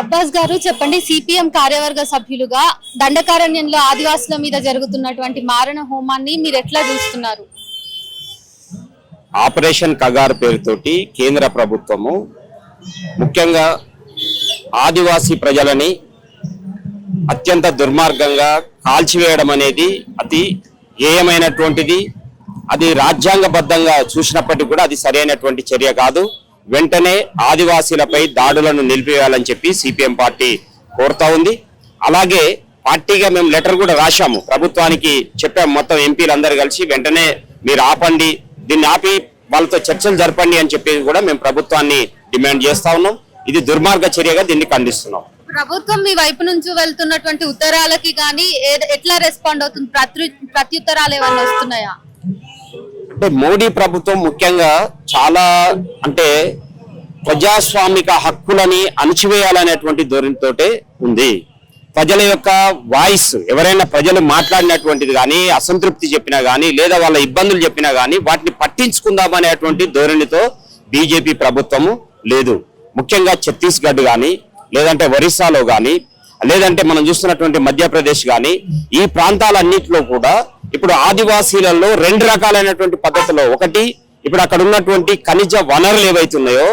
అబ్బాస్ గారు చెప్పండి, సిపిఎం కార్యవర్గ సభ్యులుగా దండకారణ్యంలో ఆదివాసుల మీద జరుగుతున్నటువంటి మారణ హోమాన్ని మీరు ఎట్లా చూస్తున్నారు? ఆపరేషన్ కగార్ పేరుతోటి కేంద్ర ప్రభుత్వము ముఖ్యంగా ఆదివాసీ ప్రజలని అత్యంత దుర్మార్గంగా కాల్చివేయడం అనేది అతి హేయమైనటువంటిది. అది రాజ్యాంగబద్ధంగా చూసినప్పటికీ కూడా అది సరైనటువంటి చర్య కాదు. వెంటనే ఆదివాసీలపై దాడులను నిలిపివేయాలని చెప్పి సిపిఎం పార్టీ కోరుతా ఉంది. అలాగే పార్టీగా మేము లెటర్ కూడా రాశాము, ప్రభుత్వానికి చెప్పాము, మొత్తం ఎంపీలందరూ కలిసి వెంటనే మీరు ఆపండి, దీన్ని ఆపి వాళ్ళతో చర్చలు జరపండి అని చెప్పి కూడా మేము ప్రభుత్వాన్ని డిమాండ్ చేస్తా ఉన్నాం. ఇది దుర్మార్గ చర్యగా దీన్ని ఖండిస్తున్నాం. ప్రభుత్వం మీ వైపు నుంచి వెళ్తున్నటువంటి ఉత్తరాలకి కానీ ఎట్లా రెస్పాండ్ అవుతుంది? ప్రత్యుత్తరాలు ఏమైనా వస్తున్నాయా? అంటే మోడీ ప్రభుత్వం ముఖ్యంగా చాలా ప్రజాస్వామిక హక్కులని అణచివేయాలనేటువంటి ధోరణితోటే ఉంది. ప్రజల యొక్క వాయిస్, ఎవరైనా ప్రజలు మాట్లాడినటువంటిది కానీ, అసంతృప్తి చెప్పినా కానీ, లేదా వాళ్ళ ఇబ్బందులు చెప్పినా కానీ వాటిని పట్టించుకుందామనేటువంటి ధోరణితో బీజేపీ ప్రభుత్వము లేదు. ముఖ్యంగా ఛత్తీస్గఢ్ కానీ, లేదంటే ఒరిస్సాలో కానీ, లేదంటే మనం చూస్తున్నటువంటి మధ్యప్రదేశ్ కానీ, ఈ ప్రాంతాలన్నింటిలో కూడా ఇప్పుడు ఆదివాసీలలో రెండు రకాలైనటువంటి పద్ధతులు. ఒకటి, ఇప్పుడు అక్కడ ఉన్నటువంటి ఖనిజ వనరులు ఏవైతున్నాయో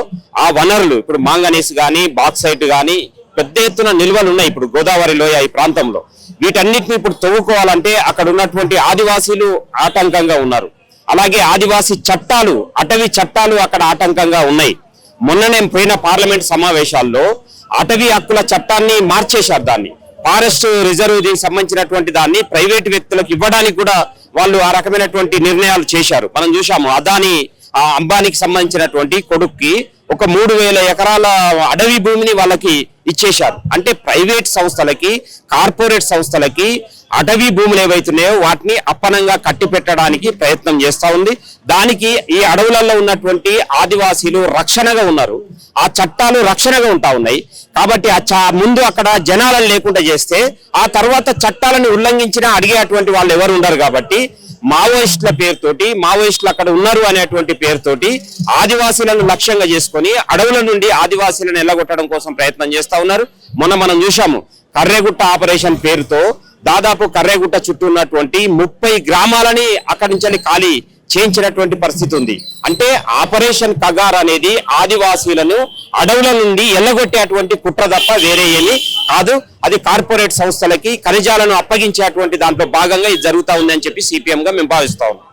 ఆ వనరులు, ఇప్పుడు మాంగనీస్ కానీ, బాక్సైట్ కానీ పెద్ద ఎత్తున నిల్వలు ఉన్నాయి ఇప్పుడు గోదావరి లోయ ఈ ప్రాంతంలో. వీటన్నిటిని ఇప్పుడు తవ్వుకోవాలంటే అక్కడ ఉన్నటువంటి ఆదివాసీలు ఆటంకంగా ఉన్నారు. అలాగే ఆదివాసీ చట్టాలు, అటవీ చట్టాలు అక్కడ ఆటంకంగా ఉన్నాయి. మొన్ననే పోయిన పార్లమెంట్ సమావేశాల్లో అటవీ హక్కుల చట్టాన్ని మార్చేశారు. దాన్ని ఫారెస్ట్ రిజర్వ్ దీనికి సంబంధించినటువంటి దాన్ని ప్రైవేట్ వ్యక్తులకు ఇవ్వడానికి కూడా వాళ్ళు ఆ రకమైనటువంటి నిర్ణయాలు చేశారు. మనం చూసాము, అదాని అంబానీకి సంబంధించినటువంటి కొడుక్కి ఒక 3000 ఎకరాల అడవి భూమిని వాళ్ళకి ఇచ్చేశారు. అంటే ప్రైవేట్ సంస్థలకి, కార్పొరేట్ సంస్థలకి అటవీ భూములు ఏవైతున్నాయో వాటిని అప్పనంగా కట్టి పెట్టడానికి ప్రయత్నం చేస్తా ఉంది. దానికి ఈ అడవులలో ఉన్నటువంటి ఆదివాసీలు రక్షణగా ఉన్నారు, ఆ చట్టాలు రక్షణగా ఉంటా ఉన్నాయి. కాబట్టి ముందు అక్కడ జనాలను లేకుండా చేస్తే ఆ తర్వాత చట్టాలను ఉల్లంఘించినా అడిగేటువంటి వాళ్ళు ఎవరు ఉండరు. కాబట్టి మావోయిస్టుల పేరుతోటి, మావోయిస్టులు అక్కడ ఉన్నారు అనేటువంటి పేరుతోటి ఆదివాసీలను లక్ష్యంగా చేసుకొని అడవుల నుండి ఆదివాసీలను ఎల్లగొట్టడం కోసం ప్రయత్నం చేస్తా ఉన్నారు. మొన్న మనం చూసాము, కర్రెగుట్ట ఆపరేషన్ పేరుతో దాదాపు కర్రెగుట్ట చుట్టూ ఉన్నటువంటి 30 గ్రామాలని అక్కడి నుంచి ఖాళీ చేయించినటువంటి పరిస్థితి ఉంది. అంటే ఆపరేషన్ కగార్ అనేది ఆదివాసీలను అడవుల నుండి ఎల్లగొట్టేటువంటి కుట్ర తప్ప వేరే ఏమీ కాదు. అది కార్పొరేట్ సంస్థలకి ఖనిజాలను అప్పగించేటువంటి దాంట్లో భాగంగా ఇది జరుగుతా ఉంది అని చెప్పి సిపిఎం గా మేము భావిస్తా ఉన్నాం.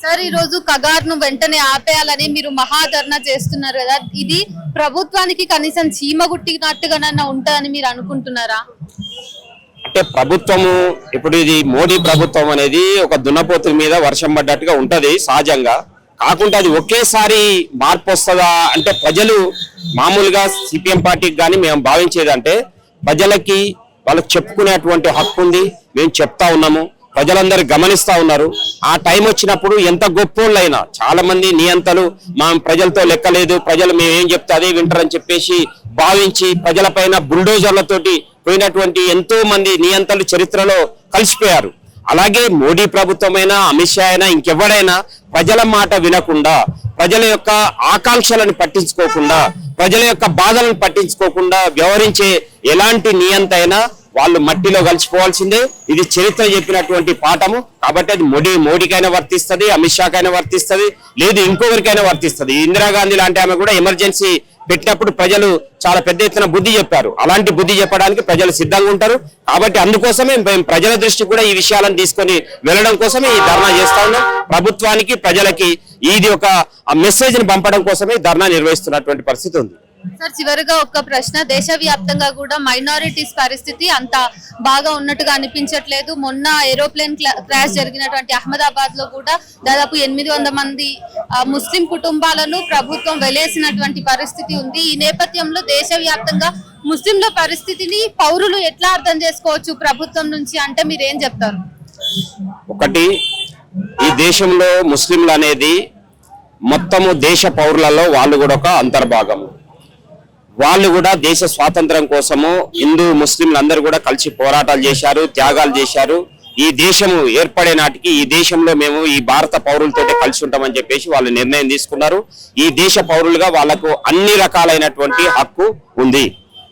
సార్, ఈ రోజు కగార్ ను వెంటనే ఆపేయాలని మీరు మహాధర్నా చేస్తున్నారు కదా, ఇది ప్రభుత్వానికి కనీసం చీమగుట్టినట్టుగానన్నా ఉంటుందని మీరు అనుకుంటున్నారా? అంటే ప్రభుత్వము, ఇప్పుడు ఇది మోడీ ప్రభుత్వం అనేది ఒక దున్నపోతు మీద వర్షం పడ్డట్టుగా ఉంటది సహజంగా. కాకుండా అది ఒకేసారి మార్పు వస్తుందా అంటే, ప్రజలు మామూలుగా సిపిఎం పార్టీకి కానీ మేము భావించేది అంటే, ప్రజలకి వాళ్ళకి చెప్పుకునేటువంటి హక్కు ఉంది. మేము చెప్తా ఉన్నాము, ప్రజలందరూ గమనిస్తా ఉన్నారు. ఆ టైం వచ్చినప్పుడు ఎంత గొప్పోళ్ళైనా, చాలా మంది నియంతలు మా ప్రజలతో లెక్కలేదు, ప్రజలు మేమేం చెప్తే అదే వింటారని చెప్పేసి భావించి ప్రజలపైన బుల్డోజర్లతోటి పోయినటువంటి ఎంతో మంది నియంతలు చరిత్రలో కలిసిపోయారు. అలాగే మోడీ ప్రభుత్వమైనా, అమిత్ షా అయినా, ఇంకెవడైనా ప్రజల మాట వినకుండా, ప్రజల యొక్క ఆకాంక్షలను పట్టించుకోకుండా, ప్రజల యొక్క బాధలను పట్టించుకోకుండా వ్యవహరించే ఎలాంటి నియంత అయినా వాళ్ళు మట్టిలో కలిసిపోవాల్సిందే. ఇది చరిత్ర చెప్పినటువంటి పాఠము. కాబట్టి అది మోడీకైనా వర్తిస్తుంది, అమిత్ షాకైనా వర్తిస్తుంది, లేదు ఇంకొకరికైనా వర్తిస్తుంది. ఇందిరాగాంధీ లాంటి ఆమె కూడా ఎమర్జెన్సీ పెట్టినప్పుడు ప్రజలు చాలా పెద్ద ఎత్తున బుద్ధి చెప్పారు. అలాంటి బుద్ధి చెప్పడానికి ప్రజలు సిద్ధంగా ఉంటారు. కాబట్టి అందుకోసమే మేము ప్రజల దృష్టి కూడా ఈ విషయాలను తీసుకొని వెళ్ళడం కోసమే ఈ ధర్నా చేస్తా ఉన్నాం. ప్రభుత్వానికి, ప్రజలకి ఇది ఒక మెసేజ్ ని పంపడం కోసమే ధర్నా నిర్వహిస్తున్నటువంటి పరిస్థితి ఉంది. సార్, చివరిగా ఒక్క ప్రశ్న, దేశవ్యాప్తంగా కూడా మైనారిటీస్ పరిస్థితి అంత బాగా ఉన్నట్టుగా అనిపించట్లేదు. మొన్న ఏరోప్లేన్ క్రాష్ జరిగినటువంటి అహ్మదాబాద్ లో కూడా దాదాపు 800 మంది ముస్లిం కుటుంబాలను ప్రభుత్వం వెలేసినటువంటి పరిస్థితి ఉంది. ఈ నేపథ్యంలో దేశవ్యాప్తంగా ముస్లింల పరిస్థితిని పౌరులు ఎట్లా అర్థం చేసుకోవచ్చు ప్రభుత్వం నుంచి అంటే మీరు ఏం చెప్తారు? ఒకటి, ఈ దేశంలో ముస్లింలు అనేది మొత్తము దేశ పౌరులలో వాళ్ళు కూడా ఒక అంతర్భాగం. వాళ్ళు కూడా దేశ స్వాతంత్రం కోసము హిందూ ముస్లింలు అందరూ కూడా కలిసి పోరాటాలు చేశారు, త్యాగాలు చేశారు. ఈ దేశము ఏర్పడే నాటికి ఈ దేశంలో మేము ఈ భారత పౌరులతోటే కలిసి ఉంటామని చెప్పేసి వాళ్ళు నిర్ణయం తీసుకున్నారు. ఈ దేశ పౌరులుగా వాళ్లకు అన్ని రకాలైనటువంటి హక్కు ఉంది.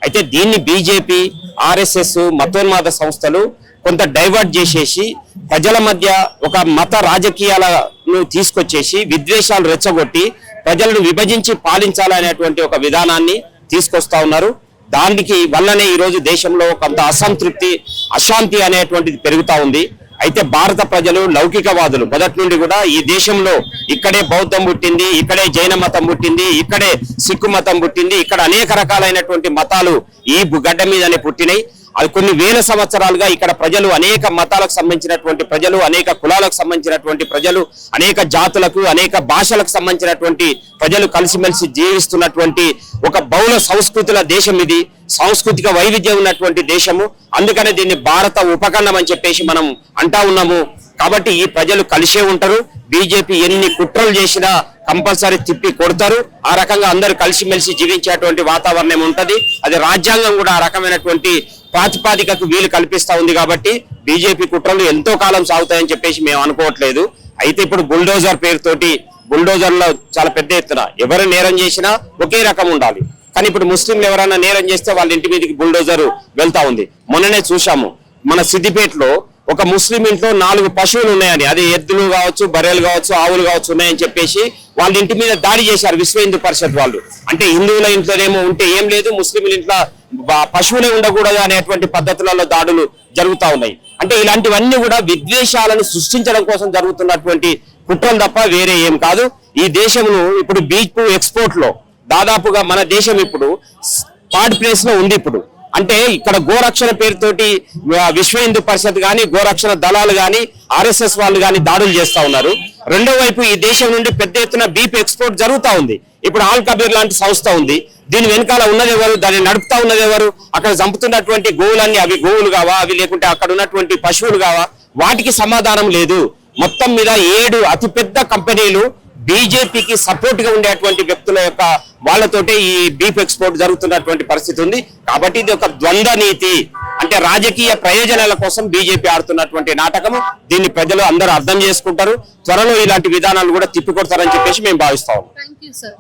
అయితే దీన్ని బీజేపీ, ఆర్ఎస్ఎస్, మతోన్మాద సంస్థలు కొంత డైవర్ట్ చేసేసి ప్రజల మధ్య ఒక మత రాజకీయాలను తీసుకొచ్చేసి విద్వేషాలు రెచ్చగొట్టి ప్రజలను విభజించి పాలించాలనేటువంటి ఒక విధానాన్ని తీసుకొస్తా ఉన్నారు. దానికి వల్లనే ఈ రోజు దేశంలో కొంత అసంతృప్తి, అశాంతి అనేటువంటిది పెరుగుతా ఉంది. అయితే భారత ప్రజలు లౌకికవాదులు మొదటి నుండి కూడా ఈ దేశంలో ఇక్కడే బౌద్ధం పుట్టింది, ఇక్కడే జైన మతం పుట్టింది, ఇక్కడే సిక్కు మతం పుట్టింది, ఇక్కడ అనేక రకాలైనటువంటి మతాలు ఈ గడ్డ మీదనే పుట్టినాయి. అది కొన్ని వేల సంవత్సరాలుగా ఇక్కడ ప్రజలు అనేక మతాలకు సంబంధించినటువంటి ప్రజలు, అనేక కులాలకు సంబంధించినటువంటి ప్రజలు, అనేక జాతులకు, అనేక భాషలకు సంబంధించినటువంటి ప్రజలు కలిసిమెలిసి జీవిస్తున్నటువంటి ఒక బహుళ సంస్కృతుల దేశం ఇది. సాంస్కృతిక వైవిధ్యం ఉన్నటువంటి దేశము. అందుకనే దీన్ని భారత ఉపఖండం అని చెప్పేసి మనం అంటా ఉన్నాము. కాబట్టి ఈ ప్రజలు కలిసే ఉంటారు. బీజేపీ ఎన్ని కుట్రలు చేసినా కంపల్సరీ తిప్పి కొడతారు. ఆ రకంగా అందరూ కలిసిమెలిసి జీవించేటువంటి వాతావరణం ఉంటది. అది రాజ్యాంగం కూడా ఆ రకమైనటువంటి ప్రాతిపాదికకు వీలు కల్పిస్తా ఉంది. కాబట్టి బీజేపీ కుట్రలు ఎంతో కాలం సాగుతాయని చెప్పేసి మేము అనుకోవట్లేదు. అయితే ఇప్పుడు బుల్డోజర్ పేరుతోటి బుల్డోజర్లో చాలా పెద్ద ఎత్తున ఎవరు నేరం చేసినా ఒకే రకం ఉండాలి. కానీ ఇప్పుడు ముస్లింలు ఎవరైనా నేరం చేస్తే వాళ్ళ ఇంటి మీదకి బుల్డోజర్ వెళ్తా ఉంది. మొన్ననే చూసాము మన సిద్దిపేటలో ఒక ముస్లిం ఇంట్లో 4 పశువులు ఉన్నాయని, అది ఎద్దులు కావచ్చు, బర్రెలు కావచ్చు, ఆవులు కావచ్చు ఉన్నాయని చెప్పేసి వాళ్ళ ఇంటి మీద దాడి చేశారు విశ్వ హిందూ పరిషత్ వాళ్ళు. అంటే హిందువుల ఇంట్లోనేమో ఉంటే ఏం లేదు, ముస్లింల ఇంట్లో పశువులే ఉండకూడదు అనేటువంటి పద్ధతులలో దాడులు జరుగుతా ఉన్నాయి. అంటే ఇలాంటివన్నీ కూడా విద్వేషాలను సృష్టించడం కోసం జరుగుతున్నటువంటి కుట్రలు తప్ప వేరే ఏం కాదు. ఈ దేశంలో ఇప్పుడు బీచ్ ఎక్స్పోర్ట్ లో దాదాపుగా మన దేశం ఇప్పుడు థర్డ్ ప్లేస్ లో ఉంది. ఇప్పుడు అంటే ఇక్కడ గోరక్షణ పేరుతోటి విశ్వ హిందూ పరిషత్ గాని, గోరక్షణ దళాలు గాని, ఆర్ఎస్ఎస్ వాళ్ళు గాని దాడులు చేస్తా ఉన్నారు. రెండో వైపు ఈ దేశం నుండి పెద్ద ఎత్తున బీఫ్ ఎక్స్పోర్ట్ జరుగుతా ఉంది. ఇప్పుడు ఆల్ కబీర్ లాంటి సంస్థ ఉంది. దీని వెనకాల ఉన్నది ఎవరు, దాన్ని నడుపుతా ఉన్నది ఎవరు? అక్కడ చంపుతున్నటువంటి గోవులన్నీ అవి గోవులు కావా, అవి లేకుంటే అక్కడ ఉన్నటువంటి పశువులు కావా? వాటికి సమాధానం లేదు. మొత్తం మీద 7 అతిపెద్ద కంపెనీలు బీజేపీకి సపోర్ట్ గా ఉండేటువంటి వ్యక్తుల యొక్క వాళ్ళతోటే ఈ బీఫ్ ఎక్స్పోర్ట్ జరుగుతున్నటువంటి పరిస్థితి ఉంది. కాబట్టి ఇది ఒక ద్వంద్వ నీతి, అంటే రాజకీయ ప్రయోజనాల కోసం బీజేపీ ఆడుతున్నటువంటి నాటకము. దీన్ని ప్రజలు అందరూ అర్థం చేసుకుంటారు. త్వరలో ఇలాంటి విధానాలు కూడా తిప్పికొడతారని చెప్పేసి మేము భావిస్తాము. Thank you sir.